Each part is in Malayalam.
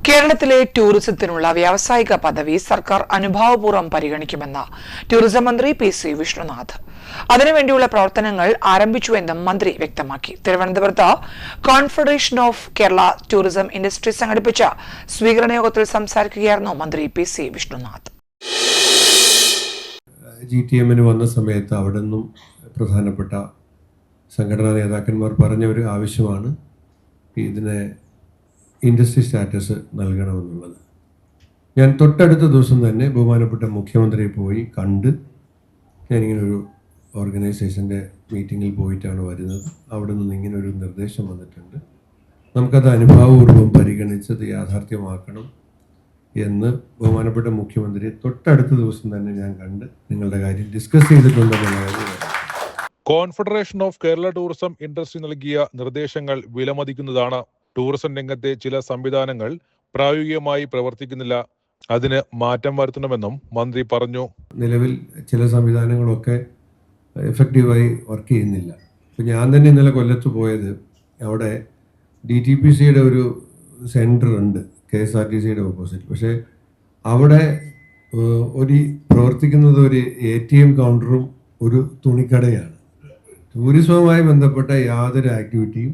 കേരളത്തിലെ ടൂറിസത്തിനുള്ള വ്യാവസായിക പദവി സർക്കാർ അനുഭാവപൂർവ്വം പരിഗണിക്കുമെന്ന് ടൂറിസം മന്ത്രി പി.സി. വിഷ്ണുനാഥ്. അതിനുവേണ്ടിയുള്ള പ്രവർത്തനങ്ങൾ ആരംഭിച്ചുവെന്നും മന്ത്രി വ്യക്തമാക്കി. തിരുവനന്തപുരത്ത് confederation of Kerala tourism industry സംഘടിപ്പിച്ച സ്വീകരണ യോഗത്തിൽ സംസാരിക്കുകയായിരുന്നു മന്ത്രി പി.സി. വിഷ്ണുനാഥ്. GTM-ന് വന്ന സമയത്ത് അവിടെ നിന്നും പ്രധാനപ്പെട്ട സംഘടനാ നേതാക്കന്മാർ പറഞ്ഞ ഒരു ആവശ്യമാണ് ഇതിനെ ഇൻഡസ്ട്രി സ്റ്റാറ്റസ് നൽകണമെന്നുള്ളത്. ഞാൻ തൊട്ടടുത്ത ദിവസം തന്നെ ബഹുമാനപ്പെട്ട മുഖ്യമന്ത്രിയെ പോയി കണ്ട് ഞാനിങ്ങനൊരു ഓർഗനൈസേഷൻ്റെ മീറ്റിങ്ങിൽ പോയിട്ടാണ് വരുന്നത്. അവിടെ നിന്ന് ഇങ്ങനൊരു നിർദ്ദേശം വന്നിട്ടുണ്ട്, നമുക്കത് അനുഭാവപൂർവ്വം പരിഗണിച്ചത് യാഥാർത്ഥ്യമാക്കണം എന്ന് ബഹുമാനപ്പെട്ട മുഖ്യമന്ത്രിയെ തൊട്ടടുത്ത ദിവസം തന്നെ ഞാൻ കണ്ട് നിങ്ങളുടെ കാര്യം ഡിസ്കസ് ചെയ്തിട്ടുണ്ടെന്നുള്ള കാര്യം. Confederation of Kerala tourism industry നൽകിയ നിർദ്ദേശങ്ങൾ വിലമതിക്കുന്നതാണ്. ടൂറിസം രംഗത്തെ ചില സംവിധാനങ്ങൾ പ്രായോഗികമായി പ്രവർത്തിക്കുന്നില്ല, അതിന് മാറ്റം വരുത്തണമെന്നും മന്ത്രി പറഞ്ഞു. നിലവിൽ ചില സംവിധാനങ്ങളൊക്കെ എഫക്റ്റീവായി വർക്ക് ചെയ്യുന്നില്ല. ഇപ്പം ഞാൻ തന്നെ ഇന്നലെ കൊല്ലത്ത് പോയത്, അവിടെ DTPCയുടെ ഒരു സെൻറ്റർ ഉണ്ട് KSRTCയുടെ ഓപ്പോസിറ്റ്. പക്ഷേ അവിടെ പ്രവർത്തിക്കുന്നത് ഒരു ATM കൗണ്ടറും ഒരു തുണിക്കടയാണ്. ടൂറിസവുമായി ബന്ധപ്പെട്ട യാതൊരു ആക്ടിവിറ്റിയും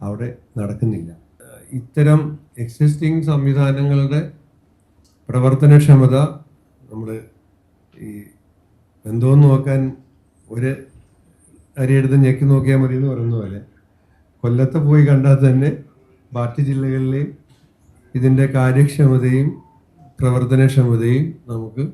അവിടെ നടക്കുന്നില്ല. ഇത്തരം എക്സിസ്റ്റിംഗ് സംവിധാനങ്ങളുടെ പ്രവർത്തനക്ഷമത നമ്മൾ ഈ എന്തോന്ന് നോക്കാൻ ഒരു അരിയെടുത്ത് ഞെക്കി നോക്കിയാൽ മതി എന്ന് പറയുന്ന പോലെ കൊല്ലത്ത് പോയി കണ്ടാൽ തന്നെ ബാക്കി ജില്ലകളിലെയും ഇതിൻ്റെ കാര്യക്ഷമതയും പ്രവർത്തനക്ഷമതയും നമുക്ക്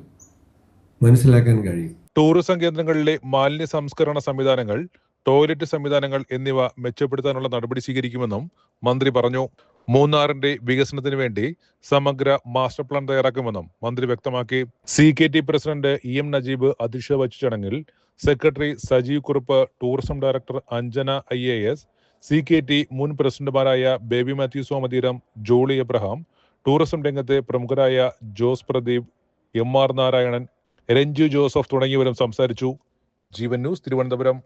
മനസ്സിലാക്കാൻ കഴിയും. ടൂറിസം കേന്ദ്രങ്ങളിലെ മാലിന്യ സംസ്കരണ സംവിധാനങ്ങൾ, ടോയ്ലറ്റ് സംവിധാനങ്ങൾ എന്നിവ മെച്ചപ്പെടുത്താനുള്ള നടപടി സ്വീകരിക്കുമെന്നും മന്ത്രി പറഞ്ഞു. മൂന്നാറിന്റെ വികസനത്തിന് വേണ്ടി സമഗ്ര മാസ്റ്റർ പ്ലാൻ തയ്യാറാക്കുമെന്നും മന്ത്രി വ്യക്തമാക്കി. CKT പ്രസിഡന്റ് EM നജീബ് അധ്യക്ഷത വഹിച്ച ചടങ്ങിൽ secretary Sajeev Kurup, tourism director Anjana IAS, CKT മുൻ പ്രസിഡന്റുമാരായ ബേബി മാത്യു സോമതീരം, ജോളി എബ്രഹാം, ടൂറിസം രംഗത്തെ പ്രമുഖരായ ജോസ് പ്രദീപ്, MR നാരായണൻ, രഞ്ജു ജോസഫ് തുടങ്ങിയവരും സംസാരിച്ചു. ജീവൻ ന്യൂസ്, തിരുവനന്തപുരം.